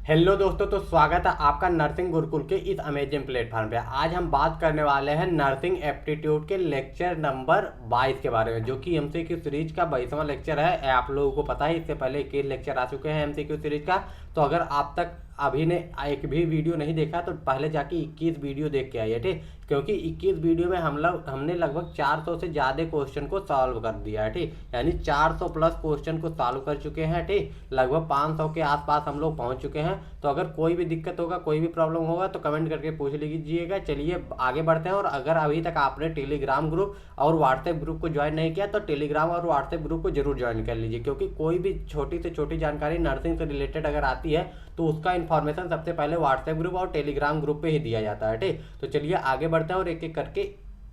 Hello दोस्तों, तो स्वागत है आपका नर्सिंग गुरुकुल के इस अमेजिंग प्लेटफॉर्म पे। आज हम बात करने वाले हैं नर्सिंग एप्टीट्यूड के लेक्चर नंबर 22 के बारे में, जो कि एमसीक्यू सीरीज का 22वां लेक्चर है। आप लोगों को पता है, इससे पहले 21 लेक्चर आ चुके हैं एमसीक्यू सीरीज का। तो अगर आप तक अभी ने एक भी वीडियो नहीं देखा तो पहले जाके 21 वीडियो देख के आइए, ठीक। क्योंकि 21 वीडियो में हमने लगभग 400 से ज़्यादा क्वेश्चन को सॉल्व कर दिया है, ठीक। यानी 400 प्लस क्वेश्चन को सॉल्व कर चुके हैं, ठीक। लगभग 500 के आसपास हम लोग पहुंच चुके हैं। तो अगर कोई भी दिक्कत होगा, कोई भी प्रॉब्लम होगा तो कमेंट करके पूछ लीजिएगा। चलिए आगे बढ़ते हैं। और अगर अभी तक आपने टेलीग्राम ग्रुप और व्हाट्सएप ग्रुप को ज्वाइन नहीं किया तो टेलीग्राम और व्हाट्सएप ग्रुप को जरूर ज्वाइन कर लीजिए, क्योंकि कोई भी छोटी से छोटी जानकारी नर्सिंग से रिलेटेड अगर आती है तो उसका इन्फॉर्मेशन सबसे पहले व्हाट्सएप ग्रुप और टेलीग्राम ग्रुप पे ही दिया जाता है, ठीक। तो चलिए आगे बढ़ते हैं और एक एक करके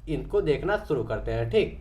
इनको देखना शुरू करते हैं, ठीक।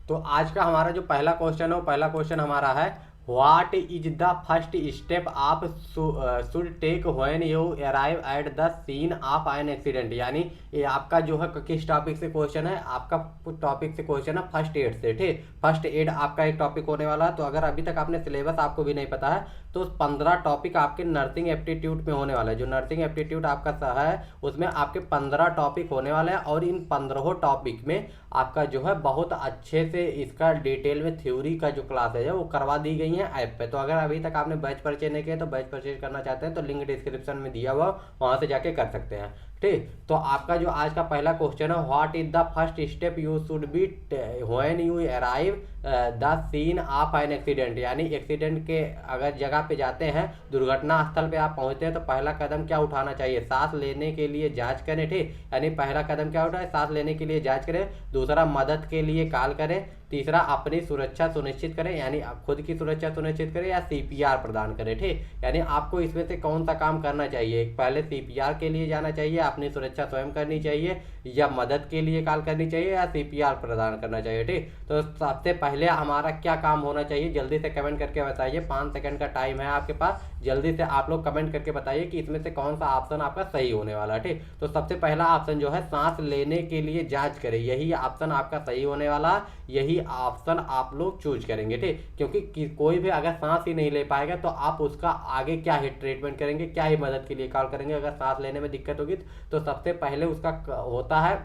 तो आज का हमारा जो पहला क्वेश्चन है वो पहला क्वेश्चन हमारा है, what is the first step आप should take when you arrive at the scene of an accident. यानी ये आपका जो है किस टॉपिक से क्वेश्चन है, आपका टॉपिक से क्वेश्चन है फर्स्ट एड से, ठीक। फर्स्ट एड आपका एक टॉपिक होने वाला है। तो अगर अभी तक आपने सिलेबस आपको भी नहीं पता है तो 15 टॉपिक आपके नर्सिंग एप्टीट्यूड में होने वाला है। जो नर्सिंग एप्टीट्यूड आपका है उसमें आपके 15 टॉपिक होने वाले हैं, और इन 15 टॉपिक में आपका जो है बहुत अच्छे से इसका डिटेल में थ्योरी का जो क्लास है वो करवा दी गई है ऐप पे। तो अगर अभी तक आपने बैच परचेज नहीं किया तो बैच परचेज करना चाहते हैं तो लिंक डिस्क्रिप्शन में दिया हुआ, वहां से जाके कर सकते हैं, ठीक। तो आपका जो आज का पहला क्वेश्चन है, what is the first step you should be when you arrive the scene of an accident. यानी एक्सीडेंट के अगर जगह पे जाते हैं, दुर्घटना स्थल पे आप पहुंचते हैं तो पहला कदम क्या उठाना चाहिए? सांस लेने के लिए जांच करें, ठीक। यानी पहला कदम क्या उठाए? सांस लेने के लिए जांच करें। दूसरा, मदद के लिए कॉल करें। तीसरा, अपनी सुरक्षा सुनिश्चित करें, यानी आप खुद की सुरक्षा सुनिश्चित करें, या सीपीआर प्रदान करें, ठीक। यानी आपको इसमें से कौन सा काम करना चाहिए? पहले सीपीआर के लिए जाना चाहिए, अपनी सुरक्षा स्वयं करनी चाहिए, या मदद के लिए कॉल करनी चाहिए, या सीपीआर प्रदान करना चाहिए, ठीक। तो सबसे पहले हमारा क्या काम होना चाहिए? जल्दी से कमेंट करके बताइए। 5 सेकंड का टाइम है आपके पास, जल्दी से आप लोग कमेंट करके बताइए कि इसमें से कौन सा ऑप्शन आपका सही होने वाला है, ठीक। तो सबसे पहला ऑप्शन जो है, सांस लेने के लिए जांच करें, यही ऑप्शन आपका सही होने वाला। यही ऑप्शन आप लोग चूज करेंगे, ठीक। क्योंकि कोई भी अगर सांस ही नहीं ले पाएगा तो आप उसका आगे क्या ही ट्रीटमेंट करेंगे, क्या ही मदद के लिए कॉल करेंगे? अगर सांस लेने में दिक्कत होगी तो सबसे पहले उसका होता है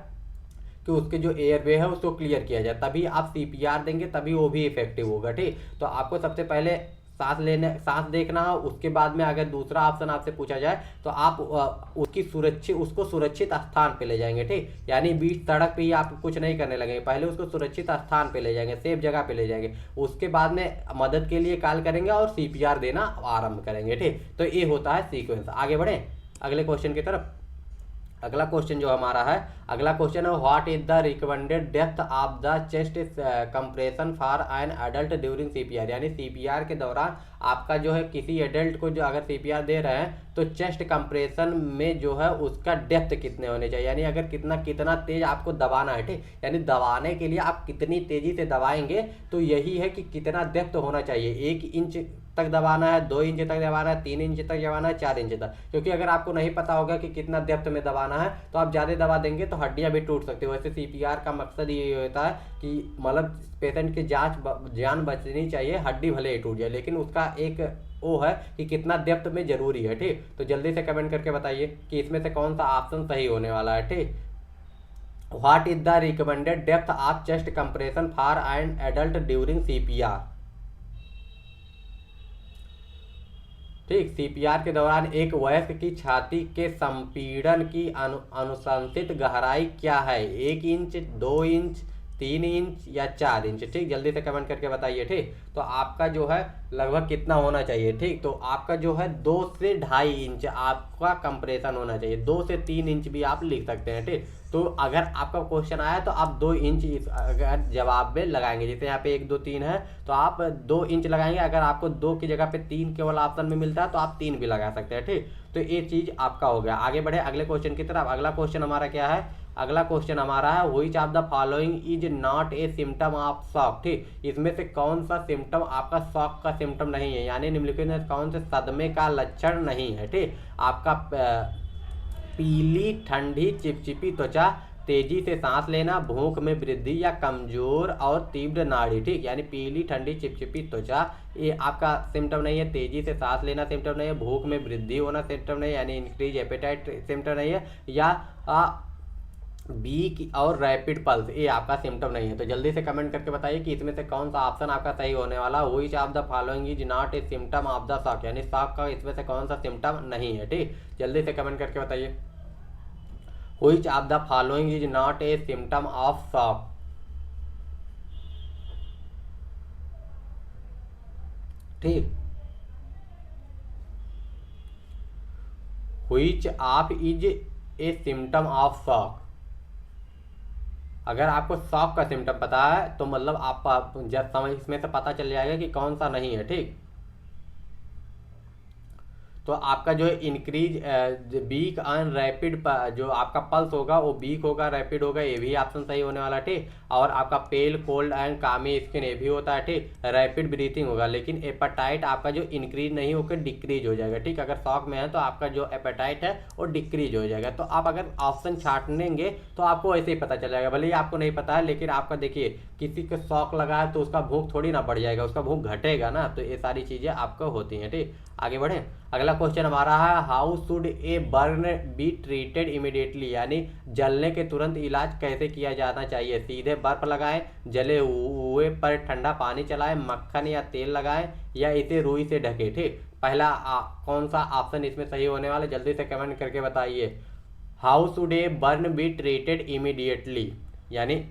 कि उसके जो एयरवे है उसको क्लियर किया जाए, तभी आप सीपीआर देंगे, तभी वो भी इफेक्टिव होगा, ठीक। तो आपको सबसे पहले सांस देखना है। उसके बाद में अगर दूसरा ऑप्शन आपसे पूछा जाए तो आप उसको सुरक्षित स्थान पे ले जाएंगे, ठीक। यानी बीच सड़क पे ही आप कुछ नहीं करने लगेंगे, पहले उसको सुरक्षित स्थान पे ले जाएंगे, सेफ जगह पे ले जाएंगे। उसके बाद में मदद के लिए कॉल करेंगे और सीपीआर देना आरंभ करेंगे, ठीक। तो ये होता है सीक्वेंस। आगे बढ़े अगले क्वेश्चन की तरफ। अगला क्वेश्चन जो हमारा है, अगला क्वेश्चन है, what is the recommended depth of the chest compression for an adult during CPR. यानी सीपीआर के दौरान आपका जो है किसी एडल्ट को जो अगर सीपीआर दे रहे हैं तो चेस्ट कंप्रेशन में जो है उसका डेप्थ कितने होने चाहिए, यानी अगर कितना तेज आपको दबाना है, ठीक। यानी दबाने के लिए आप कितनी तेजी से दबाएंगे, तो यही है कि कितना डेप्थ होना चाहिए। 1 इंच तक दबाना है, 2 इंच तक दबाना है, 3 इंच तक दबाना है, 4 इंच तक। क्योंकि अगर आपको नहीं पता होगा कि कितना डेप्थ में दबाना है तो आप ज़्यादा दबा देंगे तो हड्डियां भी टूट सकती है। वैसे सीपीआर का मकसद ये होता है कि मतलब पेशेंट की जान बचनी चाहिए, हड्डी भले ही टूट जाए, लेकिन उसका एक वो है कि कितना डेप्थ में जरूरी है, ठीक। तो जल्दी से कमेंट करके बताइए कि इसमें से कौन सा ऑप्शन सही होने वाला है, ठीक। What is the recommended depth of chest compression for an adult during CPR, ठीक। सीपीआर के दौरान एक वयस्क की छाती के संपीड़न की अनुशंसित गहराई क्या है? 1 इंच, 2 इंच, 3 इंच, या 4 इंच, ठीक। जल्दी से कमेंट करके बताइए, ठीक। तो आपका जो है लगभग कितना होना चाहिए, ठीक। तो आपका जो है 2 से 2.5 इंच आपका कंप्रेशन होना चाहिए। 2 से 3 इंच भी आप लिख सकते हैं, ठीक। तो अगर आपका क्वेश्चन आया तो आप 2 इंच अगर जवाब में लगाएंगे, जैसे यहाँ पे 1 2 3 है तो आप 2 इंच लगाएंगे। अगर आपको 2 की जगह पे 3 केवल ऑप्शन में मिलता है तो आप 3 भी लगा सकते हैं, ठीक। तो ये चीज आपका हो गया। आगे बढ़े अगले क्वेश्चन की तरफ। अगला क्वेश्चन हमारा क्या है? अगला क्वेश्चन हमारा है, which of the following is not a symptom of shock, ठीक। इसमें से कौन सा सिम्टम आपका शॉक का सिम्टम नहीं है, यानी निम्नलिखित में कौन से सदमे का लक्षण नहीं है, ठीक। आपका पीली ठंडी चिपचिपी त्वचा, तेजी से सांस लेना, भूख में वृद्धि या कमजोर और तीव्र नाड़ी, ठीक, यानी पीली ठंडी चिपचिपी त्वचा, ये आपका सिम्टम नहीं है। तेजी से सांस लेना सिम्टम नहीं है, भूख में वृद्धि होना सिम्टम नहीं है, यानी इंक्रीज एपेटाइट सिम्टम नहीं है, या वीक और रैपिड पल्स, ये आपका सिम्टम नहीं है। तो जल्दी से कमेंट करके बताइए कि इसमें से कौन सा ऑप्शन आपका सही होने वाला। Which of the following is not a symptom of the shock, यानी शॉक का इसमें से कौन सा सिम्टम नहीं है, ठीक, जल्दी से कमेंट करके बताइए। Which of the following is not a symptom of shock, ठीक। Which of is a symptom of shock, अगर आपको शॉक का सिम्टम पता है तो मतलब आप जब समझ इसमें से पता चल जाएगा कि कौन सा नहीं है, ठीक। तो आपका जो इंक्रीज वीक एंड रैपिड जो आपका पल्स होगा वो वीक होगा, रैपिड होगा, ये भी ऑप्शन सही होने वाला, ठीक। और आपका पेल कोल्ड एंड कामी स्किन, ये भी होता है, ठीक। रैपिड ब्रीथिंग होगा, लेकिन एपेटाइट आपका जो इंक्रीज नहीं होकर डिक्रीज हो जाएगा, ठीक। अगर शॉक में है तो आपका जो एपेटाइट है वो डिक्रीज हो जाएगा। तो आप अगर ऑप्शन छाटेंगे तो आपको ऐसे ही पता चल जाएगा, भले ही आपको नहीं पता है, लेकिन आपका देखिए किसी को शॉक लगा है तो उसका भूख थोड़ी ना बढ़ जाएगा, उसका भूख घटेगा ना। तो ये सारी चीज़ें आपको होती हैं, ठीक। आगे बढ़ें। अगला क्वेश्चन हमारा है how should a burn be treated immediately, यानी जलने के तुरंत इलाज कैसे किया जाना चाहिए। सीधे बर्फ लगाएं, जले हुए पर ठंडा पानी चलाएं, मक्खन या तेल लगाएं, या इसे रुई से ढके, ठीक। पहला कौन सा ऑप्शन इसमें सही होने वाला, जल्दी से कमेंट करके बताइए। How should a burn be treated immediately, यानी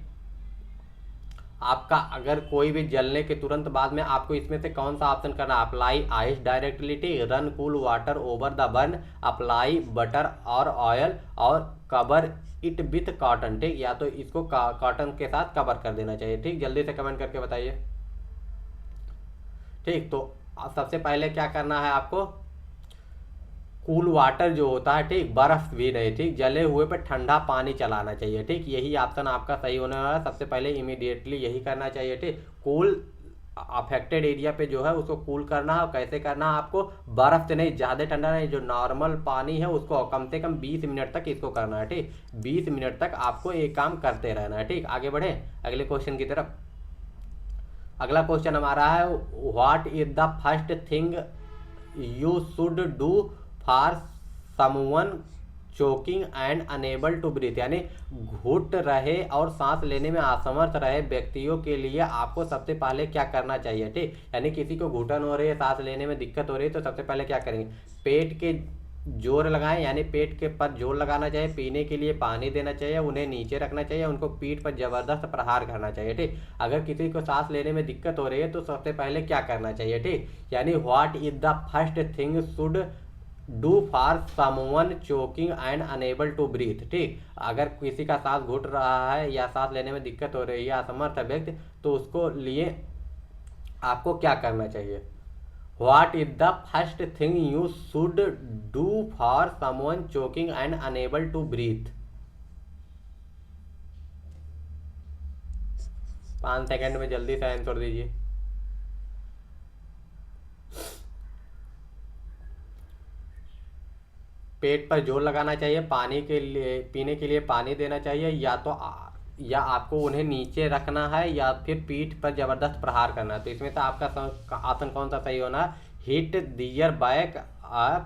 आपका अगर कोई भी जलने के तुरंत बाद में आपको इसमें से कौन सा ऑप्शन करना है। Apply ice directly, run cool water over the burn, apply butter और ऑयल, और कवर इट विथ कॉटन, ठीक। या तो इसको कॉटन के साथ कवर कर देना चाहिए, ठीक। जल्दी से कमेंट करके बताइए, ठीक। तो सबसे पहले क्या करना है आपको, कूल वाटर जो होता है, ठीक, बर्फ भी नहीं, ठीक, जले हुए पे ठंडा पानी चलाना चाहिए, ठीक। यही ऑप्शन आपका सही होने वाला है। सबसे पहले इमीडिएटली यही करना चाहिए, ठीक। कूल अफेक्टेड एरिया पे जो है उसको कूल करना है। कैसे करना है आपको, बर्फ से नहीं, ज़्यादा ठंडा नहीं, जो नॉर्मल पानी है उसको कम से कम 20 मिनट तक इसको करना है, ठीक। 20 मिनट तक आपको ये काम करते रहना है, ठीक। आगे बढ़े अगले क्वेश्चन की तरफ। अगला क्वेश्चन हमारा है what is the first thing you should do for someone choking and unable to breathe, यानी घुट रहे और सांस लेने में असमर्थ रहे व्यक्तियों के लिए आपको सबसे पहले क्या करना चाहिए, ठीक। यानी किसी को घुटन हो रही है, सांस लेने में दिक्कत हो रही है, तो सबसे पहले क्या करेंगे, पेट के जोर लगाएं, यानी पेट के पर जोर लगाना चाहिए, पीने के लिए पानी देना चाहिए, उन्हें नीचे रखना चाहिए, उनको पीठ पर जबरदस्त प्रहार करना चाहिए, ठीक। अगर किसी को सांस लेने में दिक्कत हो रही है तो सबसे पहले क्या करना चाहिए, ठीक। यानी what is the first thing should do for someone choking and unable to breathe, ठीक। अगर किसी का सांस घुट रहा है या सांस लेने में दिक्कत हो रही है या असमर्थ है व्यक्ति, तो उसको लिए आपको क्या करना चाहिए। What is the first thing you should do for someone choking and unable to breathe. 5 second में जल्दी से आंसर दीजिए। पेट पर जोर लगाना चाहिए, पानी के लिए पीने के लिए पानी देना चाहिए, या आपको उन्हें नीचे रखना है, या फिर पीठ पर जबरदस्त प्रहार करना है। तो इसमें से आपका ऑप्शन कौन सा सही होना है, हिट दियर बैक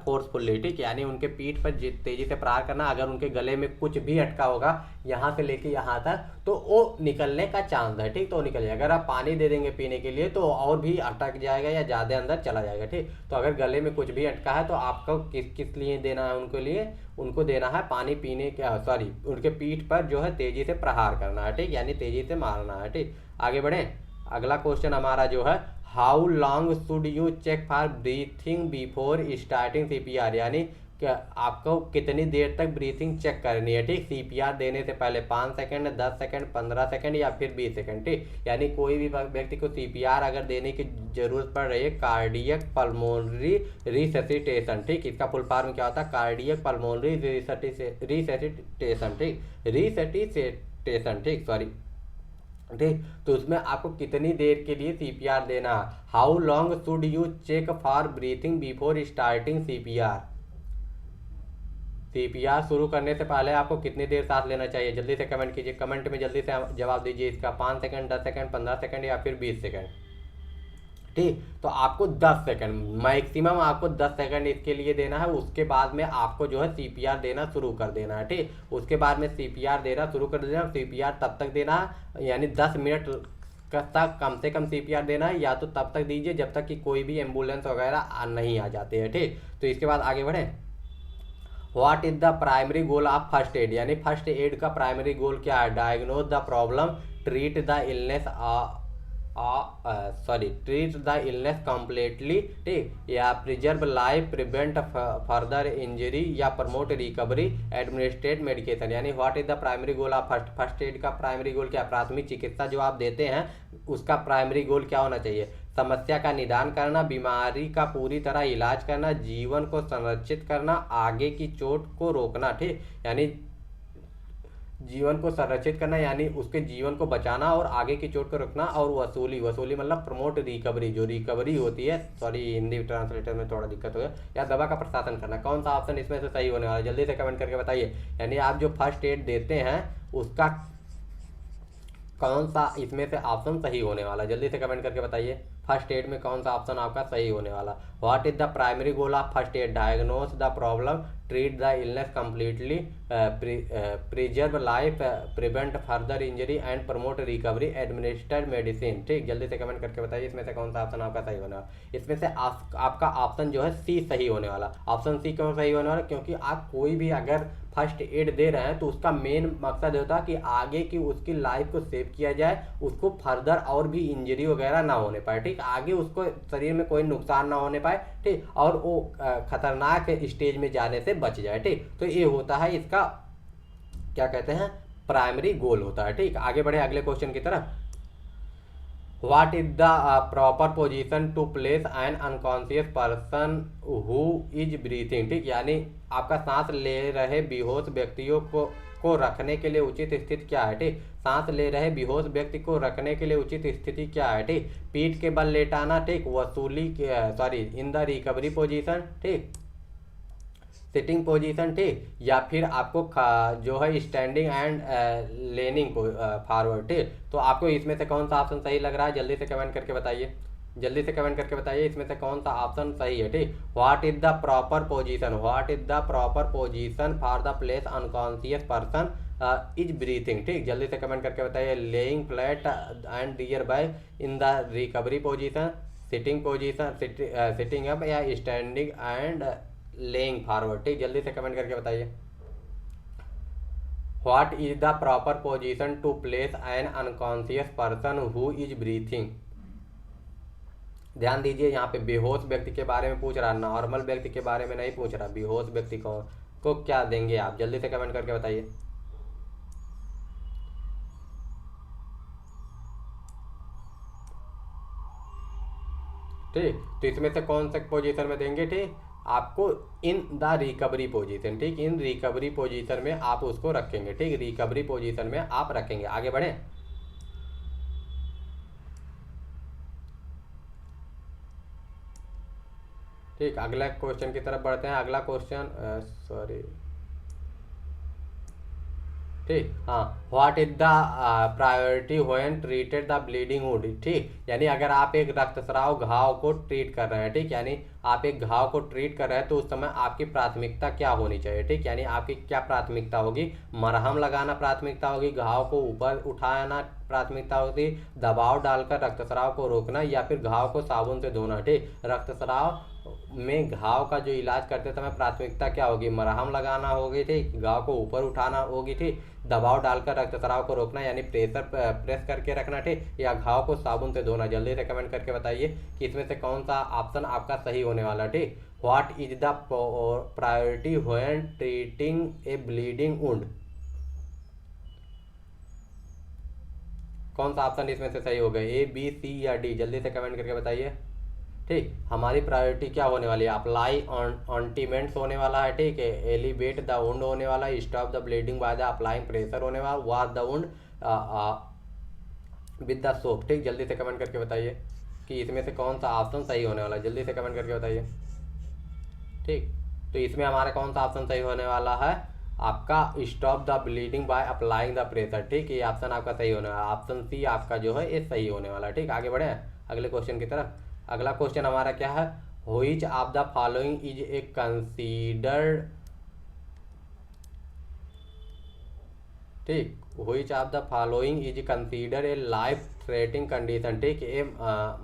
फोर्सफुल्ली, ठीक। यानी उनके पीठ पर तेजी से प्रहार करना। अगर उनके गले में कुछ भी अटका होगा यहाँ से लेके यहाँ तक तो वो निकलने का चांस है, ठीक। तो वो निकल जाएगा। अगर आप पानी दे देंगे पीने के लिए तो और भी अटक जाएगा या ज़्यादा अंदर चला जाएगा, ठीक। तो अगर गले में कुछ भी अटका है तो आपको किस किस लिए देना है, उनके लिए उनको देना है पानी पीने के उनके पीठ पर जो है तेजी से प्रहार करना है, ठीक। यानी तेजी से मारना है, ठीक। आगे बढ़ें। अगला क्वेश्चन हमारा जो है how long should you check for breathing before starting CPR, यानी आपको कितनी देर तक ब्रीथिंग चेक करनी है, ठीक। CPR देने से पहले 5 सेकंड, 10 सेकंड, 15 सेकंड या फिर 20 सेकंड, ठीक। यानी कोई भी व्यक्ति को CPR अगर देने की जरूरत पड़ रही है, कार्डियक पल्मोनरी रिससिटेशन, ठीक। इसका फुल फॉर्म क्या होता है, कार्डियक पल्मोनरी रिससिटेशन, ठीक, रिससिटेशन, ठीक, सॉरी, ठीक। तो उसमें आपको कितनी देर के लिए CPR देना है। How long should you check for breathing before starting CPR। CPR शुरू करने से पहले आपको कितनी देर सांस लेना चाहिए? जल्दी से कमेंट कीजिए, कमेंट में जल्दी से जवाब दीजिए इसका। 5 सेकंड, 10 सेकंड, 15 सेकंड या फिर 20 सेकंड। ठीक, तो आपको 10 सेकंड मैक्सिमम, आपको 10 सेकंड इसके लिए देना है। उसके बाद में आपको जो है सीपीआर देना शुरू कर देना है। ठीक, उसके बाद में सीपीआर देना शुरू कर देना। सीपीआर तब तक देना है, यानी 10 मिनट तक कम से कम सीपीआर देना है, या तो तब तक दीजिए जब तक कि कोई भी एम्बुलेंस वगैरह नहीं आ जाते हैं। ठीक, तो इसके बाद आगे बढ़े। What is the primary goal of first aid, यानी फर्स्ट एड का प्राइमरी गोल क्या है? Diagnose the problem, treat the illness, treat the illness completely. ठीक, या preserve life, prevent further injury या प्रमोट रिकवरी, एडमिनिस्ट्रेट मेडिकेशन। यानी what is the primary goal of first aid का primary goal क्या? प्राथमिक चिकित्सा जो आप देते हैं उसका प्राइमरी गोल क्या होना चाहिए? समस्या का निदान करना, बीमारी का पूरी तरह इलाज करना, जीवन को संरक्षित करना, आगे की चोट को रोकना। ठीक, यानी जीवन को संरक्षित करना, यानी उसके जीवन को बचाना और आगे की चोट को रोकना। और वसूली, वसूली मतलब प्रमोट रिकवरी, जो रिकवरी होती है, सॉरी हिंदी ट्रांसलेटर में थोड़ा दिक्कत हो गया, या दवा का प्रशासन करना। कौन सा ऑप्शन इसमें से सही होने वाला है? जल्दी से कमेंट करके बताइए। यानी आप जो फर्स्ट एड देते हैं उसका कौन सा इसमें से ऑप्शन सही होने वाला? जल्दी से कमेंट करके बताइए, फर्स्ट एड में कौन सा ऑप्शन आपका सही होने वाला? What is the primary goal of first aid? Diagnose the problem, treat the illness completely, preserve life, prevent further injury and promote recovery, administrate medicine. ठीक, जल्दी से कमेंट करके बताइए इसमें से कौन सा ऑप्शन आपका सही होने वाला? इसमें से आपका ऑप्शन जो है सी सही होने वाला। ऑप्शन सी क्यों सही होने वाला? क्योंकि आप कोई भी अगर फर्स्ट एड दे रहे हैं तो उसका मेन मकसद होता है कि आगे की उसकी लाइफ को सेव किया जाए, उसको फर्दर और भी इंजरी वगैरह ना होने पाए। ठीक, आगे उसको शरीर में कोई नुकसान ना होने पाए। ठीक, और वो खतरनाक स्टेज में जाने से बच जाए। ठीक, तो ये होता है इसका क्या कहते हैं, प्राइमरी गोल होता है। ठीक, आगे बढ़े अगले क्वेश्चन की तरफ। What is the proper position to place an unconscious person who is breathing? ठीक, यानी आपका सांस ले रहे बेहोश व्यक्तियों को रखने के लिए उचित स्थिति क्या है? ठीक, सांस ले रहे बेहोश व्यक्ति को रखने के लिए उचित स्थिति क्या है? ठीक, पीठ के बल लेटाना। ठीक, वसूली sorry in the recovery position. ठीक, सिटिंग पोजीशन। ठीक, या फिर आपको जो है स्टैंडिंग एंड लेनिंग फॉरवर्ड। ठीक, तो आपको इसमें से कौन सा ऑप्शन सही लग रहा है? जल्दी से कमेंट करके बताइए, जल्दी से कमेंट करके बताइए इसमें से कौन सा ऑप्शन सही है। ठीक, what is the proper position, what is the proper position for the place unconscious person is breathing. ठीक, जल्दी से कमेंट करके बताइए। Lying flat and nearby in the recovery position, sitting position, sitting up, या standing and lying forward. ठीक, जल्दी से comment करके बताइए। What is the proper position to place an unconscious person who is breathing. ध्यान दीजिए, यहाँ पे बेहोश व्यक्ति के बारे में पूछ रहा, नॉर्मल व्यक्ति के बारे में नहीं पूछ रहा। बेहोश व्यक्ति को क्या देंगे आप? जल्दी से कमेंट करके बताइए। ठीक, तो इसमें से कौन सा पोजीशन में देंगे? ठीक, आपको इन द रिकवरी पोजीशन। ठीक, इन रिकवरी पोजीशन में आप उसको रखेंगे। ठीक, रिकवरी पोजीशन में आप रखेंगे। आगे बढ़े। ठीक, अगला क्वेश्चन की तरफ बढ़ते हैं। अगला क्वेश्चन सॉरी ठीक, हाँ, what is the priority when treated the bleeding wound. ठीक, यानी अगर आप एक रक्तस्राव घाव को ट्रीट कर रहे हैं, ठीक, यानी आप एक घाव को ट्रीट कर रहे हैं तो उस समय आपकी प्राथमिकता क्या होनी चाहिए? ठीक, यानी आपकी क्या प्राथमिकता होगी? मरहम लगाना प्राथमिकता होगी, घाव को ऊपर उठाना प्राथमिकता होगी, दबाव डालकर रक्तस्राव को रोकना, या फिर घाव को साबुन से धोना। ठीक, रक्तस्राव में घाव का जो इलाज करते समय प्राथमिकता क्या होगी? मरहम लगाना होगी। ठीक, घाव को ऊपर उठाना होगी। ठीक, दबाव डालकर रक्तस्राव को रोकना, यानी प्रेस करके रखना। ठीक, या घाव को साबुन से धोना। जल्दी से कमेंट करके बताइए कि इसमें से कौन सा ऑप्शन आपका सही होने वाला। ठीक, what is the priority when treating A bleeding wound. कौन सा ऑप्शन इसमें से सही होगा? ए, बी, सी या डी? जल्दी से कमेंट करके बताइए। ठीक, हमारी प्रायोरिटी क्या होने वाली है? अप्लाई ऑइंटमेंट्स होने वाला है। ठीक है, एलिवेट द वुंड होने वाला है, stop the bleeding by the applying pressure होने वाला, wash the wound with the soap. ठीक, जल्दी से कमेंट करके बताइए कि इसमें से कौन सा ऑप्शन सही होने वाला है। जल्दी से कमेंट करके बताइए। ठीक, तो इसमें हमारा कौन सा ऑप्शन सही होने वाला है, आपका stop the bleeding by applying the pressure. ठीक, ये ऑप्शन आपका सही होने वाला, ऑप्शन सी आपका जो है ये सही होने वाला। ठीक, आगे बढ़े अगले क्वेश्चन की तरफ। अगला क्वेश्चन हमारा क्या है, which of the following is a considered, ठीक, which of the following is consider a life threatening condition. ठीक, a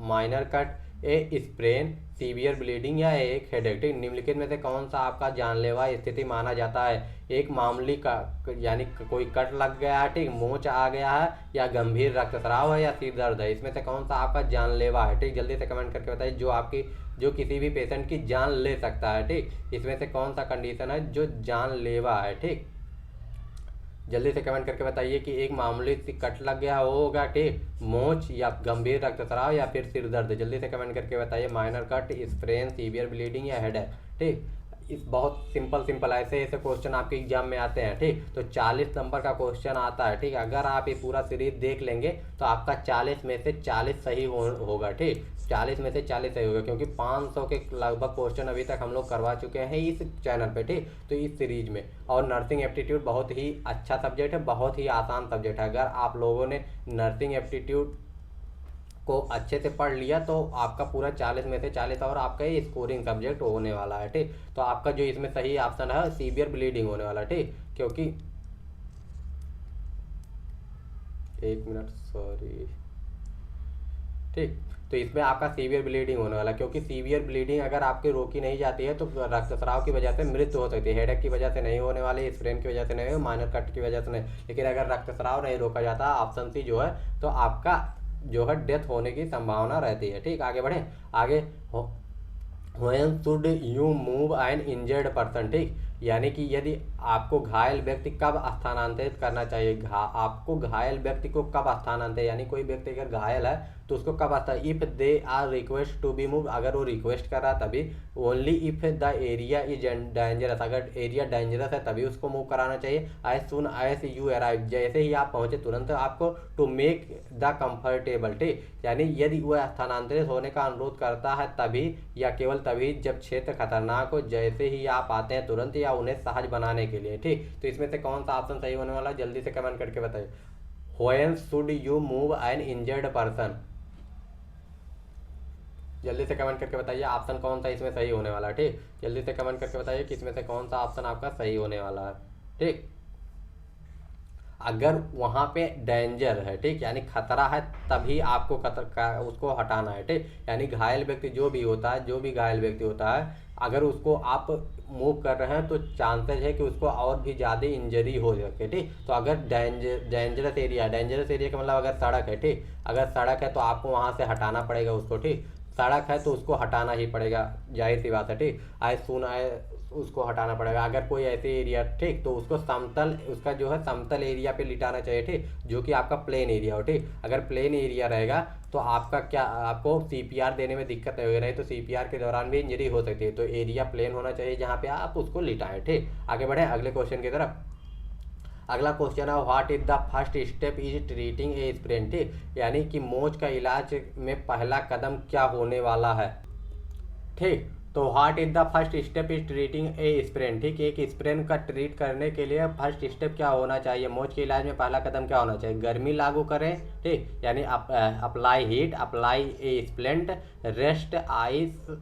minor cut, a sprain, severe bleeding या एक हेडेक। ठीक, निम्नलिखित में से कौन सा आपका जानलेवा स्थिति माना जाता है, एक मामूली का यानी कोई कट लग गया है, ठीक, मोच आ गया है, या गंभीर रक्तस्राव है, या सिर दर्द है। इसमें से कौन सा आपका जानलेवा है। ठीक, जल्दी से कमेंट करके बताइए जो किसी भी पेशेंट की जान ले सकता है। ठीक, इसमें से कौन सा कंडीशन है जो जानलेवा है। ठीक, जल्दी से कमेंट करके बताइए कि एक मामूली सी कट लग गया होगा, ठीक, मोच, या गंभीर रक्तस्राव, या फिर सिर दर्द। जल्दी से कमेंट करके बताइए, minor cut, sprain, severe bleeding या हेडेक। ठीक, इस बहुत सिंपल ऐसे क्वेश्चन आपके एग्जाम में आते हैं। ठीक, तो 40 नंबर का क्वेश्चन आता है। ठीक, अगर आप ये पूरा सीरीज देख लेंगे तो आपका 40 में से 40 सही होगा। ठीक, 40 में से 40 सही होगा, क्योंकि 500 के लगभग क्वेश्चन अभी तक हम लोग करवा चुके हैं इस चैनल पे। ठीक, तो इस सीरीज में, और नर्सिंग एप्टीट्यूड बहुत ही अच्छा सब्जेक्ट है, बहुत ही आसान सब्जेक्ट है। अगर आप लोगों ने नर्सिंग एप्टीट्यूड को अच्छे से पढ़ लिया तो आपका पूरा 40 में से 40 और आपका ये स्कोरिंग सब्जेक्ट होने वाला है। ठीक, तो आपका जो इसमें सही ऑप्शन है सीवियर ब्लीडिंग होने वाला है। ठीक, क्योंकि एक मिनट, सॉरी, ठीक, तो इसमें आपका सीवियर ब्लीडिंग होने वाला है, क्योंकि सीवियर ब्लीडिंग अगर आपकी रोकी नहीं जाती है तो रक्तस्राव की वजह से मृत्यु हो सकती है। हेडेक की वजह से नहीं होने वाली, स्प्रेन की वजह से नहीं, माइनर कट की वजह से नहीं, लेकिन अगर रक्तस्राव नहीं रोका जाता, ऑप्शन सी जो है, तो आपका जो है डेथ होने की संभावना रहती है। ठीक, आगे बढ़े आगे। When should you move N injured person. ठीक, यानी कि यदि आपको घायल व्यक्ति कब स्थानांतरित करना चाहिए, आपको घायल व्यक्ति को कब स्थानांतरित, यानी कोई व्यक्ति अगर घायल है तो उसको कब आता है, if they are request to be move, अगर वो रिक्वेस्ट कर रहा है तभी, only if the area is dangerous, अगर एरिया डेंजरस है तभी उसको मूव कराना चाहिए। As soon as you arrive, जैसे ही आप पहुंचे तुरंत आपको, टू मेक द कंफर्टेबल। ठीक, यानी यदि वह स्थानांतरित होने का अनुरोध करता है तभी, या केवल तभी जब क्षेत्र खतरनाक हो, जैसे ही आप आते हैं तुरंत, या उन्हें सहज बनाने के लिए। ठीक, तो इसमें से कौन सा ऑप्शन सही होने वाला है, जल्दी से कमेंट करके बताइए। When should you move N injured person, जल्दी से कमेंट करके बताइए ऑप्शन कौन सा इसमें सही होने वाला है। ठीक, जल्दी से कमेंट करके बताइए कि इसमें से कौन सा ऑप्शन आपका सही होने वाला है। ठीक, अगर वहाँ पे डेंजर है, ठीक, यानी खतरा है, तभी आपको उसको हटाना है। ठीक, यानी घायल व्यक्ति जो भी होता है, जो भी घायल व्यक्ति होता है, अगर उसको आप मूव कर रहे हैं तो चांसेस है कि उसको और भी ज़्यादा इंजरी हो सके। ठीक, तो अगर डेंजरस एरिया का मतलब अगर सड़क है, ठीक, अगर सड़क है तो आपको वहाँ से हटाना पड़ेगा उसको। ठीक, सड़क है तो उसको हटाना ही पड़ेगा, जाहिर सी बात है। ठीक, आज सुन आए उसको हटाना पड़ेगा। अगर कोई ऐसे एरिया, ठीक, तो उसको समतल, उसका जो है समतल एरिया पे लिटाना चाहिए। ठीक, जो कि आपका प्लेन एरिया हो। ठीक, अगर प्लेन एरिया रहेगा तो आपका क्या, आपको सीपीआर देने में दिक्कत नहीं होगी, नहीं तो सीपीआर के दौरान भी इंजरी हो सकती है। तो एरिया प्लेन होना चाहिए जहाँ पे आप उसको लिटाएं। ठीक, आगे बढ़े अगले क्वेश्चन की तरफ। अगला क्वेश्चन है, what is the first step is treating A sprain. ठीक, यानी कि मोच का इलाज में पहला कदम क्या होने वाला है। ठीक, तो what is the first step is treating A sprain. ठीक, एक स्प्रेन का ट्रीट करने के लिए फर्स्ट स्टेप क्या होना चाहिए, मोच के इलाज में पहला कदम क्या होना चाहिए, गर्मी लागू करें। ठीक, यानी apply heat, apply a splint, rest ice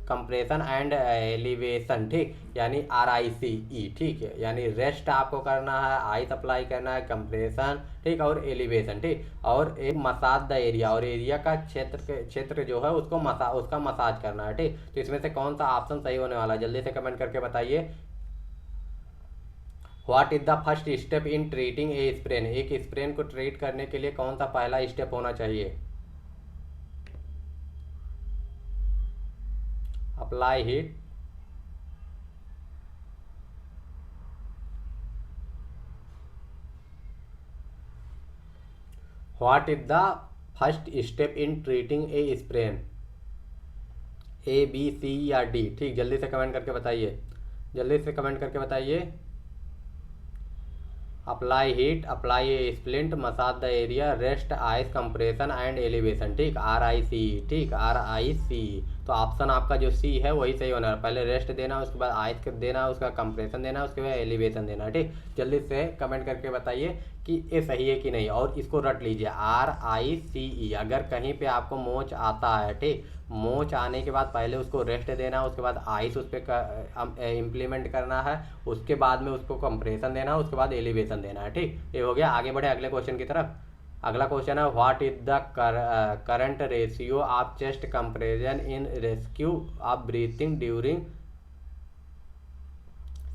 compression and elevation. ठीक, यानी RICE। ठीक है, यानी रेस्ट आपको करना है, आइस अप्लाई करना है, कंप्रेशन, ठीक, और एलिवेशन। ठीक, और एक मसाज द एरिया, और एरिया का क्षेत्र जो है उसको उसका मसाज करना है। ठीक, तो इसमें से कौन सा ऑप्शन सही होने वाला है, जल्दी से कमेंट करके बताइए। What is the first step in treating A sprain, एक स्प्रेन को ट्रीट करने के लिए कौन सा पहला स्टेप होना चाहिए, apply heat, what is the first step in treating A sprain, ABC या D। ठीक, जल्दी से कमेंट करके बताइए, जल्दी से कमेंट करके बताइए। Apply heat, apply A splint, massage the area, rest ice compression and elevation. ठीक, RICE। ठीक, RICE। तो ऑप्शन आपका जो सी है वही सही होना है। पहले रेस्ट देना, उसके बाद आइस देना, उसका कंप्रेशन देना, उसके बाद एलिवेशन देना। ठीक, जल्दी से कमेंट करके बताइए कि ये सही है कि नहीं, और इसको रट लीजिए RICE। अगर कहीं पे आपको मोच आता है, ठीक, मोच आने के बाद पहले उसको रेस्ट देना, उसके बाद आइस उस पर इम्प्लीमेंट करना है, उसके बाद में उसको कंप्रेशन देना, उसके बाद एलिवेशन देना है। ठीक, ये हो गया। आगे बढ़े अगले क्वेश्चन की तरफ। अगला क्वेश्चन है what is the current ratio of chest compression in rescue of breathing during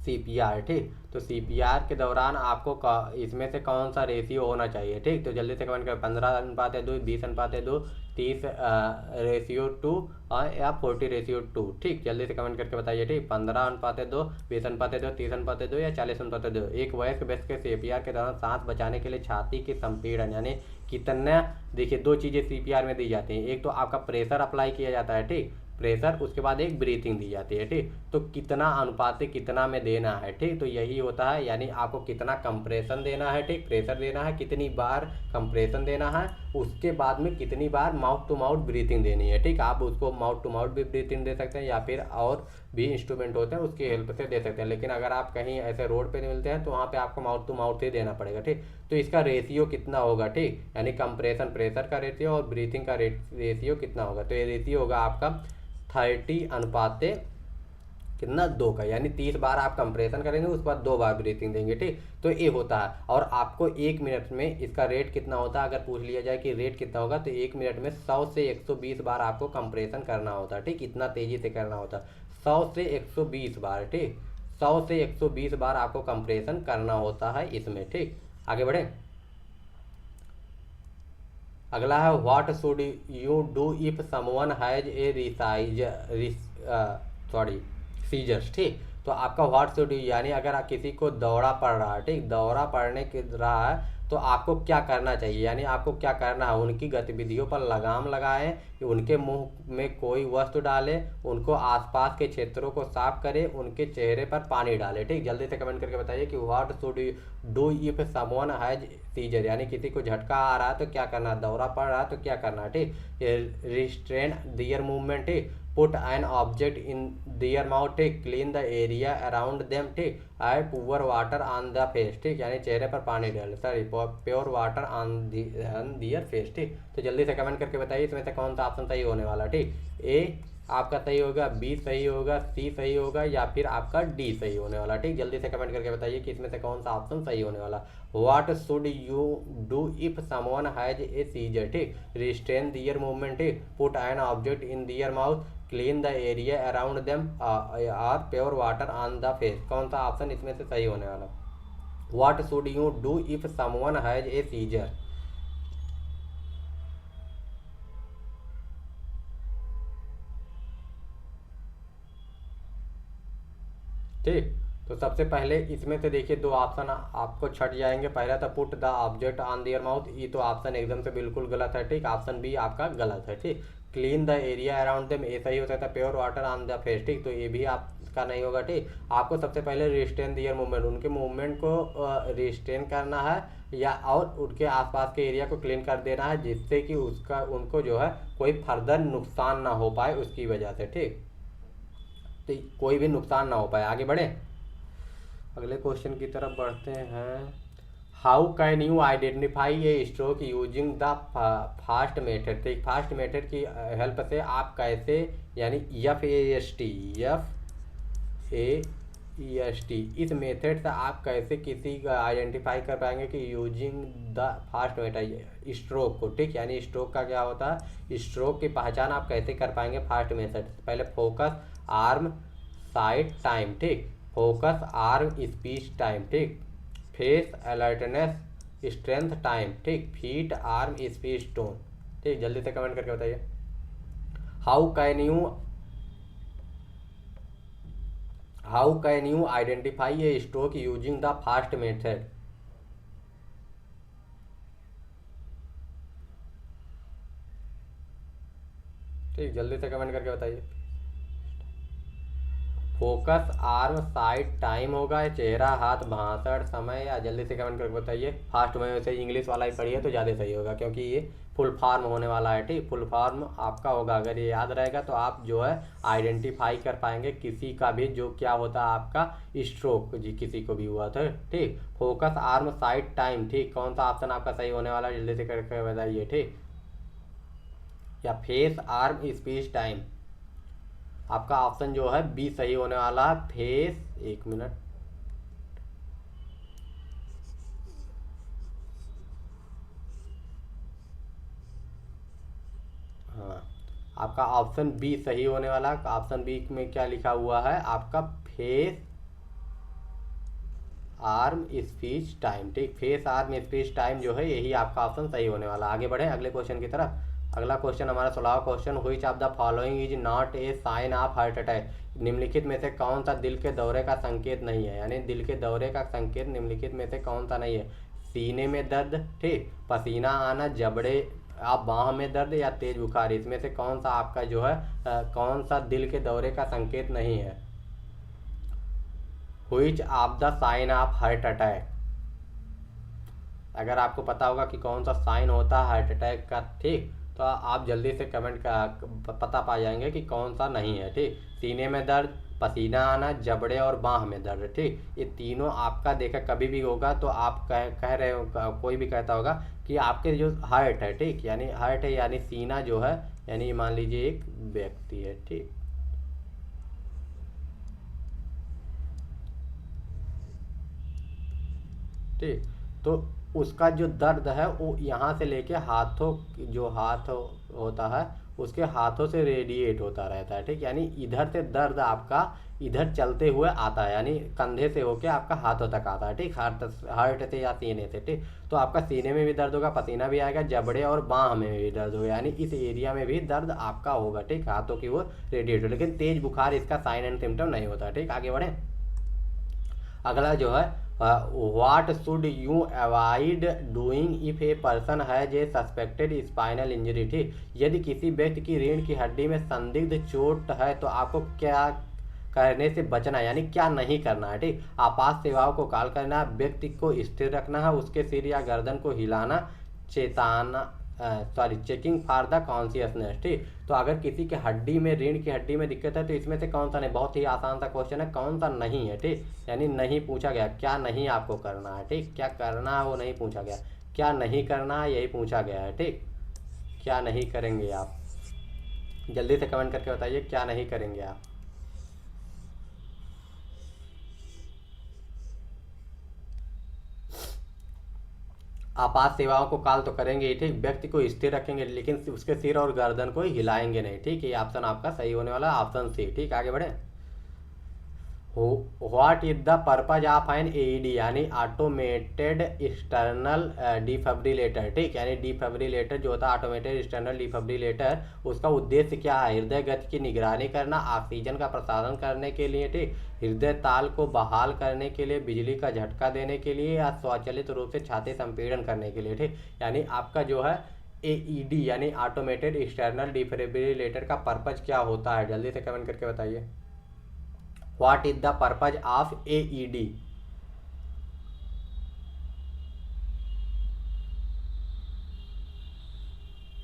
CPR। ठीक, तो CPR के दौरान आपको इसमें से कौन सा रेशियो होना चाहिए। ठीक, तो जल्दी से कमेंट करें। 15:2, 20:2, 30:2 या 40:2। ठीक, जल्दी से कमेंट करके बताइए। ठीक, 15:2, 20:2, 30:2 या 40:2। एक वयस्क व्यक्ति के CPR के दौरान सांस बचाने के लिए छाती की संपीड़न यानी कितना, देखिए दो चीज़ें CPR में दी जाती हैं। एक तो आपका प्रेशर अप्लाई किया जाता है, ठीक, प्रेशर, उसके बाद एक ब्रीथिंग दी जाती है। ठीक, तो कितना अनुपात से कितना में देना है। ठीक, तो यही होता है, यानी आपको कितना कंप्रेशन देना है, ठीक, प्रेशर देना है, कितनी बार कंप्रेशन देना है, उसके बाद में कितनी बार माउथ टू माउथ ब्रीथिंग देनी है। ठीक, आप उसको माउथ टू माउथ भी ब्रीथिंग दे सकते हैं या फिर और भी इंस्ट्रूमेंट होते हैं उसकी हेल्प से दे सकते हैं, लेकिन अगर आप कहीं ऐसे रोड पे नहीं मिलते हैं तो वहाँ पे आपको माउथ टू माउथ ही देना पड़ेगा। ठीक, तो इसका रेशियो कितना होगा, ठीक, यानी कंप्रेशन प्रेशर का रेशियो और ब्रीथिंग का रेशियो कितना होगा, तो ये रेशियो होगा आपका 30 कितना 2 का, यानी 30 बार आप कंप्रेशन करेंगे, उसके बाद 2 बार ब्रीथिंग देंगे। ठीक, तो ये होता है। और आपको 1 मिनट में इसका रेट कितना होता है, अगर पूछ लिया जाए कि रेट कितना होगा, तो 1 मिनट में 100 से 120 बार आपको कंप्रेशन करना होता है। ठीक, इतना तेज़ी से करना होता है, 100 से 120 बार। ठीक, 100 से 120 बार आपको कंप्रेशन करना होता है इसमें। ठीक, आगे बढ़े। अगला है what should you do if someone has a seizures. ठीक, तो आपका व्हाट शुड यू, यानी अगर किसी को दौरा पड़ रहा है, ठीक, दौरा पड़ने के रहा है तो आपको क्या करना चाहिए, यानी आपको क्या करना है, उनकी गतिविधियों पर लगाम लगाएं, उनके मुंह में कोई वस्तु डालें, उनको आसपास के क्षेत्रों को साफ करें, उनके चेहरे पर पानी डालें। ठीक, जल्दी से कमेंट करके बताइए कि what should you do if someone has seizure, यानी किसी को झटका आ रहा है तो क्या करना है, दौरा पड़ रहा है तो क्या करना है। ठीक, रिस्ट्रेन दियर मूवमेंट, ठीक, put an object in their mouth, ठीक, clean the area around them, ठीक, I pour water on the face, ठीक, यानी चेहरे पर पानी डाले, sorry pure water on their face. ठीक, तो जल्दी से कमेंट करके बताइए इसमें से कौन सा ऑप्शन सही होने वाला। ठीक, ए आपका सही होगा, बी सही होगा, सी सही होगा या फिर आपका डी सही होने वाला। ठीक, जल्दी से कमेंट करके बताइए कि इसमें से कौन सा ऑप्शन सही होने वाला। What should you do if someone has a seizure, ठीक, रिस्ट्रेन दियर मूवमेंट, ठीक, put an object in their mouth, clean the area around them और pure water on the face. कौन सा ऑप्शन इसमें से सही होने वाला। What should you do if someone has a seizure. ठीक, तो सबसे पहले इसमें से देखिए दो ऑप्शन आपको छट जाएंगे। पहला था put the object on their mouth, ये तो ऑप्शन एकदम से बिल्कुल गलत है। ठीक, ऑप्शन बी आपका गलत है। ठीक, clean the area around them, ये सही हो सकता है। Pure water on the face, ठीक, तो ये भी आपका नहीं होगा। ठीक, आपको सबसे पहले रिस्ट्रेन दियर मूवमेंट, उनके मूवमेंट को रिस्ट्रेन करना है या और उनके आसपास के एरिया को क्लीन कर देना है, जिससे कि उसका उनको जो है कोई फर्दर नुकसान ना हो पाए उसकी वजह से। ठीक, तो कोई भी नुकसान ना हो पाए। आगे बढ़े अगले क्वेश्चन की तरफ बढ़ते हैं। How can you identify A stroke using the fast method. ठीक, फास्ट मेथड की हेल्प से आप कैसे, यानी FAST इस मेथड से आप कैसे किसी का आइडेंटिफाई कर पाएंगे कि using the fast method stroke को। ठीक, यानी स्ट्रोक का क्या होता है, स्ट्रोक की पहचान आप कैसे कर पाएंगे फास्ट मेथड। पहले फोकस, आर्म, साइड, टाइम। ठीक, फोकस, आर्म, स्पीच, टाइम। ठीक, फेस, अलर्टनेस, स्ट्रेंथ, टाइम। ठीक, फीट, आर्म, स्पीच, टोन। ठीक, जल्दी से कमेंट करके बताइए। How can you identify A stroke using the fast method. ठीक, जल्दी से कमेंट करके बताइए। फोकस, आर्म, साइड, टाइम होगा, चेहरा, हाथ, भाषण, समय, या जल्दी से कमेंट करके बताइए। फास्ट में वैसे इंग्लिश वाला ही पढ़िए तो ज़्यादा सही होगा, क्योंकि ये फुल फॉर्म होने वाला है। ठीक, फुल फॉर्म आपका होगा, अगर ये याद रहेगा तो आप जो है आइडेंटिफाई कर पाएंगे किसी का भी जो क्या होता है आपका स्ट्रोक जी किसी को भी हुआ था। ठीक, फोकस आर्म साइड टाइम, ठीक, कौन सा ऑप्शन आपका सही होने वाला है, जल्दी से करके बताइए। ठीक, या फेस आर्म स्पीच टाइम, आपका ऑप्शन जो है बी सही होने वाला है, फेस, एक मिनट, हाँ, आपका ऑप्शन बी सही होने वाला है। ऑप्शन बी में क्या लिखा हुआ है आपका, फेस आर्म स्पीच टाइम। ठीक, फेस आर्म स्पीच टाइम जो है यही आपका ऑप्शन सही होने वाला। आगे बढ़े अगले क्वेश्चन की तरफ। अगला क्वेश्चन हमारा 16वां question, which of the following is not a sign of heart attack, निम्नलिखित में से कौन सा दिल के दौरे का संकेत नहीं है, यानी दिल के दौरे का संकेत निम्नलिखित में से कौन सा नहीं है। सीने में दर्द, ठीक, पसीना आना, जबड़े आप बाह में दर्द, या तेज बुखार, इसमें से कौन सा आपका जो है कौन सा दिल के दौरे का संकेत नहीं है। Which of the sign of heart attack, अगर आपको पता होगा कि कौन सा साइन होता है हार्ट अटैक का, ठीक, तो आप जल्दी से कमेंट का पता पा जाएंगे कि कौन सा नहीं है। ठीक, सीने में दर्द, पसीना आना, जबड़े और बाह में दर्द, ठीक, ये तीनों आपका देखा कभी भी होगा तो आप कह रहे हो, कोई भी कहता होगा कि आपके जो हार्ट है, ठीक, यानी हार्ट है यानी सीना जो है, यानी मान लीजिए एक व्यक्ति है। ठीक, ठीक, तो उसका जो दर्द है वो यहाँ से लेके हाथों, जो हाथ होता है उसके हाथों से रेडिएट होता रहता है। ठीक, यानी इधर से दर्द आपका इधर चलते हुए आता है, यानी कंधे से होके आपका हाथों तक आता है। ठीक, हार्ट से या सीने से। ठीक, तो आपका सीने में भी दर्द होगा, पसीना भी आएगा, जबड़े और बाह में भी दर्द होगा, यानी इस एरिया में भी दर्द आपका होगा। ठीक, हाथों की वो रेडिएट हो, लेकिन तेज बुखार इसका साइन एंड सिम्टम नहीं होता। ठीक, आगे बढ़े। अगला जो है, what should you avoid doing if a person has a suspected spinal injury. ठीक, यदि किसी व्यक्ति की रीढ़ की हड्डी में संदिग्ध चोट है तो आपको क्या करने से बचना है, यानी क्या नहीं करना है। ठीक, आपात सेवाओं को कॉल करना, व्यक्ति को स्थिर रखना है, उसके सिर या गर्दन को हिलाना, चेताना, चेकिंग फॉर द कॉन्शियसनेस। ठीक, तो अगर किसी के हड्डी में, रीढ़ की हड्डी में दिक्कत है तो इसमें से कौन सा नहीं, बहुत ही आसान सा क्वेश्चन है, कौन सा नहीं है। ठीक, यानी नहीं पूछा गया, क्या नहीं आपको करना है। ठीक, क्या करना है वो नहीं पूछा गया, क्या नहीं करना है यही पूछा गया है। ठीक, क्या नहीं करेंगे आप, जल्दी से कमेंट करके बताइए क्या नहीं करेंगे आप। आपात सेवाओं को कॉल तो करेंगे ही, ठीक, व्यक्ति को स्थिर रखेंगे लेकिन उसके सिर और गर्दन को हिलाएंगे नहीं। ठीक, ये ऑप्शन आपका सही होने वाला है, ऑप्शन सी। ठीक, आगे बढ़े। What is the purpose of an AED, यानी ऑटोमेटेड एक्सटर्नल डिफिब्रिलेटर। ठीक, यानी डिफिब्रिलेटर जो होता है ऑटोमेटेड एक्सटर्नल डिफिब्रिलेटर, उसका उद्देश्य क्या है, हृदय गति की निगरानी करना, ऑक्सीजन का प्रसारण करने के लिए, ठीक, हृदय ताल को बहाल करने के लिए, बिजली का झटका देने के लिए, या स्वचालित रूप से छाती संपीड़न करने के लिए। ठीक, यानी आपका जो है एईडी यानी ऑटोमेटेड एक्सटर्नल डिफिब्रिलेटर का पर्पज क्या होता है, जल्दी से कमेंट करके बताइए। What is the purpose of AED.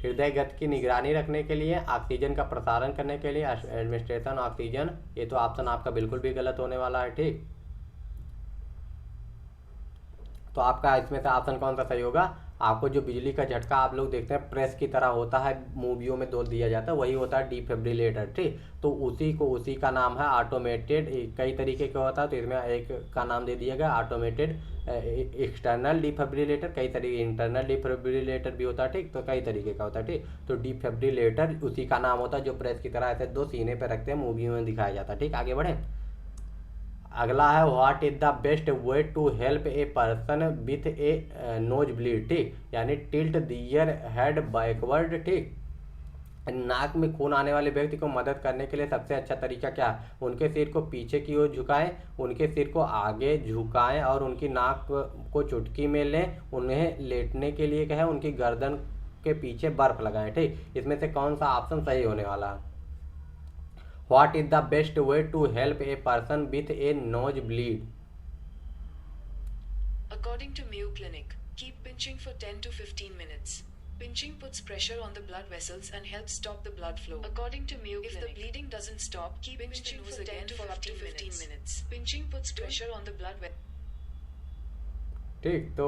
हृदय गति की निगरानी रखने के लिए, ऑक्सीजन का प्रसारण करने के लिए, एडमिनिस्ट्रेशन ऑक्सीजन, ये तो ऑप्शन आपका बिल्कुल भी गलत होने वाला है। ठीक, तो आपका इसमें से ऑप्शन कौन सा सही होगा, आपको जो बिजली का झटका आप लोग देखते हैं प्रेस की तरह होता है, मूवियों में दो दिया जाता है, वही होता है डिफिब्रिलेटर। ठीक, तो उसी का नाम है ऑटोमेटेड, कई तरीके का होता है तो इसमें एक का नाम दे दिया गया ऑटोमेटेड एक्सटर्नल डिफिब्रिलेटर, कई तरीके इंटरनल डिफिब्रिलेटर भी होता है। ठीक, तो कई तरीके का होता है। ठीक, तो डिफिब्रिलेटर उसी का नाम होता है जो प्रेस की तरह ऐसे दो सीने पर रखते हैं, मूवियों में दिखाया जाता है। ठीक, आगे बढ़े। अगला है what is the best way to help a person with a nosebleed. ठीक, यानी टिल्ट दियर हेड बैकवर्ड। ठीक, नाक में खून आने वाले व्यक्ति को मदद करने के लिए सबसे अच्छा तरीका क्या है, उनके सिर को पीछे की ओर झुकाएं, उनके सिर को आगे झुकाएं और उनकी नाक को चुटकी में लें, उन्हें लेटने के लिए कहें, उनकी गर्दन के पीछे बर्फ लगाएं। ठीक, इसमें से कौन सा ऑप्शन सही होने वाला है। What is the best way to help a person with a nosebleed? According to Mayo Clinic, keep pinching for 10 to 15 minutes. Pinching puts pressure on the blood vessels and helps stop the blood flow. According to Mayo Clinic, if the bleeding doesn't stop, keep pinching the nose again for up to 15 minutes. Pinching puts pressure on the blood vessels. ठीक, तो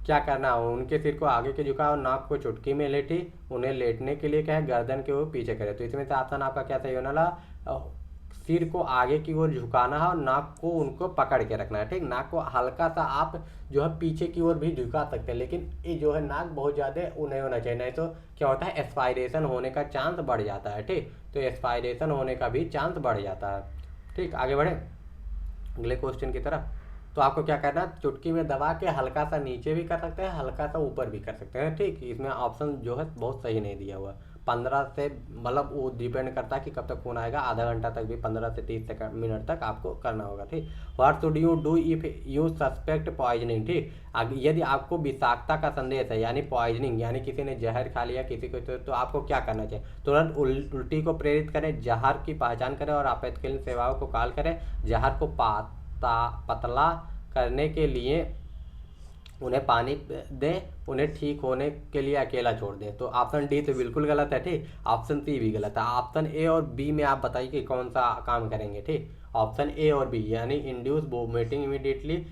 क्या करना है, उनके सिर को आगे के झुकाओ, नाक को चुटकी में लेटी, उन्हें लेटने के लिए क्या है, गर्दन के ऊपर पीछे करे। तो इसमें से ऑप्शन आपका क्या सही होने वाला, सिर को आगे की ओर झुकाना है और नाक को उनको पकड़ के रखना है। ठीक, नाक को हल्का सा आप जो है पीछे की ओर भी झुका सकते हैं, लेकिन ये जो है नाक बहुत ज़्यादा नहीं होना चाहिए, नहीं तो क्या होता है, एस्पायरेशन होने का चांस बढ़ जाता है। ठीक, तो एस्पायरेशन होने का भी चांस बढ़ जाता है। ठीक, आगे बढ़े अगले क्वेश्चन की तरफ। तो आपको क्या करना है, चुटकी में दबा के हल्का सा नीचे भी कर सकते हैं, हल्का सा ऊपर भी कर सकते हैं। ठीक, इसमें ऑप्शन जो है बहुत सही नहीं दिया हुआ। 15 से मतलब वो डिपेंड करता है कि कब तक खून आएगा, आधा घंटा तक भी, 15 से 30 मिनट तक आपको करना होगा। ठीक, what should you do if you suspect poisoning. ठीक, यदि आपको विषाक्तता का संदेश है, यानी पॉइजनिंग, यानी किसी ने जहर खा लिया किसी को, तो आपको क्या करना चाहिए, तुरंत उल्टी को प्रेरित करें, जहर की पहचान करें और आपातकालीन सेवाओं को कॉल करें। जहर को पतला करने के लिए उन्हें पानी दें, उन्हें ठीक होने के लिए अकेला छोड़ दें। तो ऑप्शन डी तो बिल्कुल गलत है। ठीक, ऑप्शन सी भी गलत है। ऑप्शन ए और बी में आप बताइए कि कौन सा काम करेंगे। ठीक, ऑप्शन ए और बी, यानी induce vomiting immediately,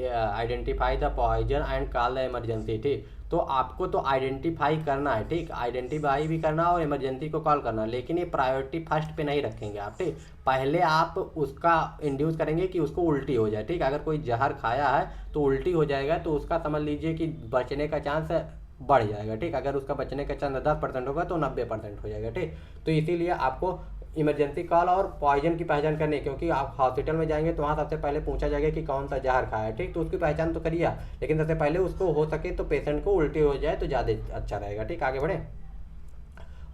identify the poison and call the emergency. ठीक, तो आपको तो आइडेंटिफाई करना है। ठीक, आइडेंटिफाई भी करना और इमरजेंसी को कॉल करना, लेकिन ये प्रायोरिटी फर्स्ट पे नहीं रखेंगे आप। ठीक, पहले आप उसका इंड्यूस करेंगे कि उसको उल्टी हो जाए। ठीक, अगर कोई जहर खाया है तो उल्टी हो जाएगा, तो उसका समझ लीजिए कि बचने का चांस बढ़ जाएगा। ठीक, अगर उसका बचने का चांस 10% होगा तो 90% हो जाएगा। ठीक, तो इसीलिए आपको इमरजेंसी कॉल और पॉइजन की पहचान करनी है, क्योंकि आप हॉस्पिटल में जाएंगे तो वहाँ सबसे पहले पूछा जाएगा कि कौन सा जहर खाया है। ठीक, तो उसकी पहचान तो करिए, लेकिन सबसे पहले उसको हो सके तो पेशेंट को उल्टी हो जाए तो ज़्यादा अच्छा रहेगा। ठीक, आगे बढ़े।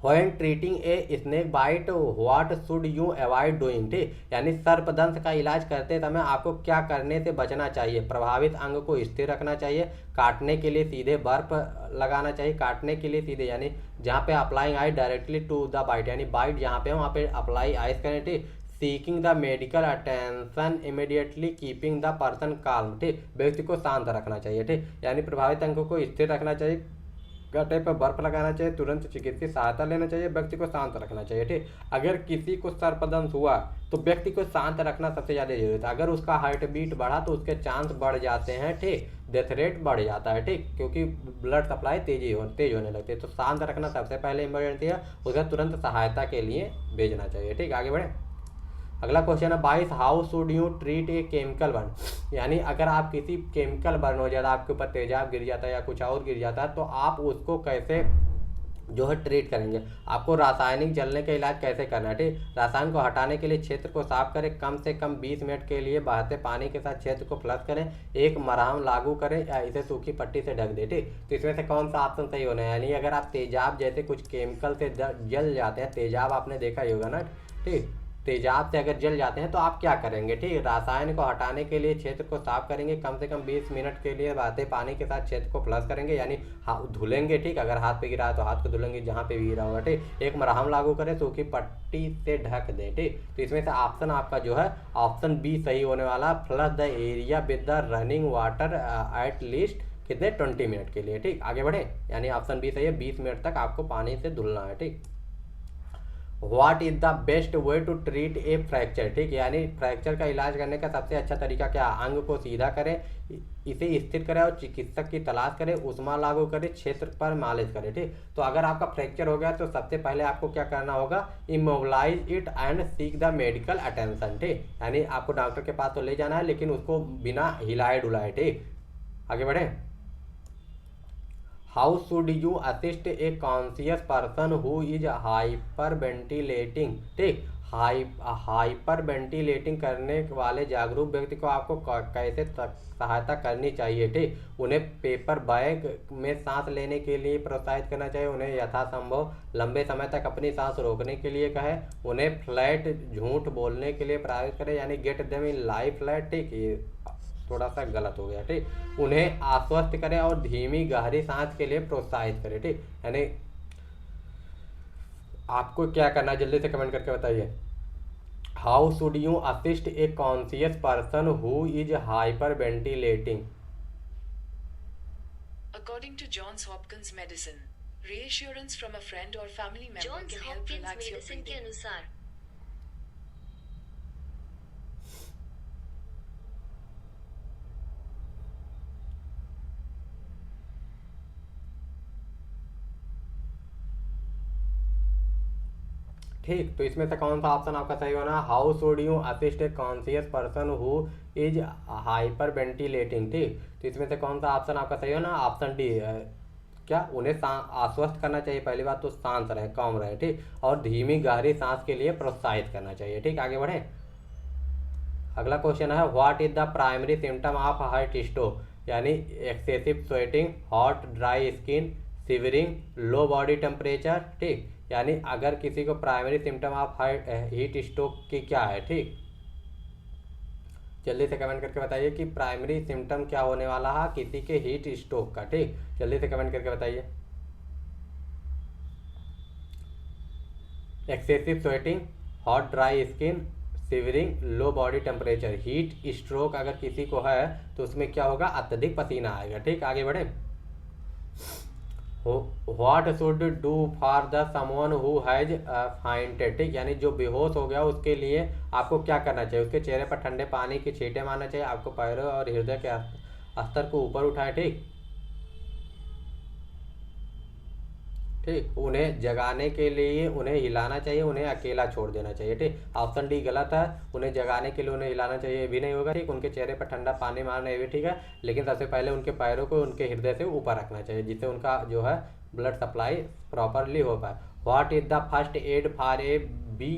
When treating a snake bite what should you avoid doing. ठीक, यानी सर्पदंश का इलाज करते समय आपको क्या करने से बचना चाहिए, प्रभावित अंग को स्थिर रखना चाहिए, काटने के लिए सीधे बर्फ लगाना चाहिए, काटने के लिए सीधे यानी जहाँ पे applying ice directly to the bite, यानी बाइट जहाँ पे वहाँ पे अप्लाई आइस करें। ठीक, seeking the medical attention immediately, keeping the person calm. ठीक, व्यक्ति को शांत रखना चाहिए। ठीक, यानी प्रभावित अंगों को स्थिर रखना चाहिए, गड्ढे पर बर्फ लगाना चाहिए, तुरंत चिकित्सीय सहायता लेना चाहिए, व्यक्ति को शांत रखना चाहिए। ठीक, अगर किसी को सर्पदंश हुआ तो व्यक्ति को शांत रखना सबसे ज़्यादा जरूरी है। अगर उसका हार्ट बीट बढ़ा तो उसके चांस बढ़ जाते हैं। ठीक, डेथ रेट बढ़ जाता है। ठीक, क्योंकि ब्लड सप्लाई तेज होने लगती है। तो शांत रखना सबसे पहले इमरजेंसी है, उसे तुरंत सहायता के लिए भेजना चाहिए। ठीक, आगे बढ़े अगला क्वेश्चन है 22, how should you treat a chemical burn. यानी अगर आप किसी केमिकल बर्न हो जाता है, आपके ऊपर तेजाब गिर जाता है या कुछ और गिर जाता है, तो आप उसको कैसे जो है ट्रीट करेंगे, आपको रासायनिक जलने का इलाज कैसे करना है। ठीक, रसायन को हटाने के लिए क्षेत्र को साफ करें, कम से कम 20 मिनट के लिए बहते पानी के साथ क्षेत्र को फ्लश करें, एक मरहम लागू करें या इसे सूखी पट्टी से ढक दें। ठीक, तो इसमें से कौन सा ऑप्शन सही होना है, यानी अगर आप तेजाब जैसे कुछ केमिकल से जल जाते हैं, तेजाब आपने देखा ही होगा ना। ठीक, तेजाब से अगर जल जाते हैं तो आप क्या करेंगे। ठीक, रसायन को हटाने के लिए क्षेत्र को साफ करेंगे, कम से कम 20 मिनट के लिए बहते पानी के साथ क्षेत्र को फ्लश करेंगे, यानी धुलेंगे। ठीक, अगर हाथ पे गिरा है तो हाथ को धुलेंगे जहाँ पे भी गिरा होगा। ठीक, एक मरहम लागू करें, सूखी पट्टी से ढक दें। ठीक, तो इसमें से ऑप्शन आपका जो है ऑप्शन बी सही होने वाला, flush the area with the running water at least कितने 20 मिनट के लिए। ठीक, आगे बढ़े, यानी ऑप्शन बी सही है, 20 मिनट तक आपको पानी से धुलना है। ठीक, what is the best way to treat a fracture. ठीक, यानी फ्रैक्चर का इलाज करने का सबसे अच्छा तरीका क्या, अंग को सीधा करें, इसे स्थिर करें और चिकित्सक की तलाश करें, उष्मा लागू करें, क्षेत्र पर मालिश करें। ठीक, तो अगर आपका फ्रैक्चर हो गया तो सबसे पहले आपको क्या करना होगा, immobilise it and seek the medical attention. ठीक, यानी आपको डॉक्टर के पास तो ले जाना है, लेकिन उसको बिना हिलाए डुलाए। ठीक, आगे बढ़े। How should you assist a conscious person who is hyper ventilating. ठीक, हाइपर वेंटिलेटिंग करने वाले जागरूक व्यक्ति को आपको कैसे सहायता करनी चाहिए। ठीक, उन्हें पेपर बैग में सांस लेने के लिए प्रोत्साहित करना चाहिए, उन्हें यथासंभव लंबे समय तक अपनी सांस रोकने के लिए कहें, उन्हें फ्लैट झूठ बोलने के लिए प्रेरित करें, यानी get them in life flat. ठीक, ये थोड़ा सा गलत हो गया। ठीक, उन्हें आश्वस्त करें और धीमी गहरी सांस के लिए प्रोत्साहित करें। ठीक, यानी आपको क्या करना है जल्दी से कमेंट करके बताइए। How should you assist a conscious person who is hyper ventilating. According to Johns Hopkins Medicine, reassurance from a friend or family member Johns can help Hopkins relax your medicine के breathing. अनुसार ठीक, तो इसमें से कौन सा option आपका सही होना? How should you assist a conscious person who is hyper ventilating. ठीक, तो इसमें से कौन सा ऑप्शन आपका सही होना? Option D. क्या उन्हें आश्वस्त करना चाहिए? पहली बात तो शांत रहे, कॉम रहे। ठीक, और धीमी गहरी सांस के लिए प्रोत्साहित करना चाहिए। ठीक, आगे बढ़े। अगला क्वेश्चन है what is the primary symptom of heart stroke, यानी excessive sweating, hot dry skin, shivering, low body temperature. ठीक, यानी अगर किसी को primary symptom of heat stroke की क्या है। ठीक, जल्दी से कमेंट करके बताइए कि प्राइमरी सिम्टम क्या होने वाला है किसी के हीट स्ट्रोक का। ठीक, जल्दी से कमेंट करके बताइए। Excessive sweating, hot dry skin, shivering, low body temperature. Heat stroke अगर किसी को है तो उसमें क्या होगा? अत्यधिक पसीना आएगा। ठीक, आगे बढ़े। What should do for the someone who has fainted. ठीक, यानी जो बेहोश हो गया उसके लिए आपको क्या करना चाहिए? उसके चेहरे पर ठंडे पानी के छींटे मारना चाहिए, आपको पैरों और हृदय के स्तर को ऊपर उठाएं। ठीक, ठीक, उन्हें जगाने के लिए उन्हें हिलाना चाहिए, उन्हें अकेला छोड़ देना चाहिए। ठीक, ऑप्शन डी गलत है। उन्हें जगाने के लिए उन्हें हिलाना चाहिए, ये भी नहीं होगा। ठीक, उनके चेहरे पर ठंडा पानी मारना, ये भी ठीक है, लेकिन सबसे पहले उनके पैरों को उनके हृदय से ऊपर रखना चाहिए जिससे उनका जो है ब्लड सप्लाई प्रॉपरली हो पाए। What is the first aid for a bee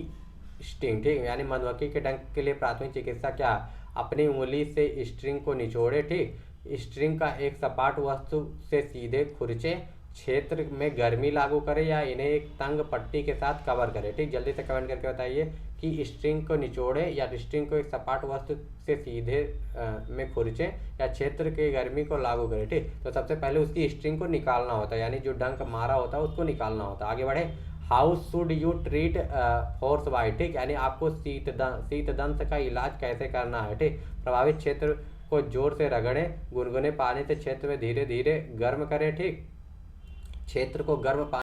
sting. ठीक, यानी मधुमक्खी के डंक के लिए प्राथमिक चिकित्सा क्या है? अपनी उंगली से स्ट्रिंग को निचोड़े। ठीक, स्ट्रिंग का एक सपाट वस्तु से सीधे खुरचे, क्षेत्र में गर्मी लागू करें या इन्हें एक तंग पट्टी के साथ कवर करें। ठीक, जल्दी से कमेंट करके बताइए कि स्ट्रिंग को निचोड़े या स्ट्रिंग को एक सपाट वस्तु से सीधे में खुरचें या क्षेत्र के गर्मी को लागू करें। ठीक, तो सबसे पहले उसकी स्ट्रिंग को निकालना होता है, यानी जो डंक मारा होता है उसको निकालना होता है। आगे बढ़े। How should you treat horse bite. ठीक, यानी आपको शीतदंत का इलाज कैसे करना है। ठीक, प्रभावित क्षेत्र को जोर से रगड़ें, गुनगुने पानी से क्षेत्र में धीरे धीरे गर्म करें। ठीक, क्षेत्र को गर्म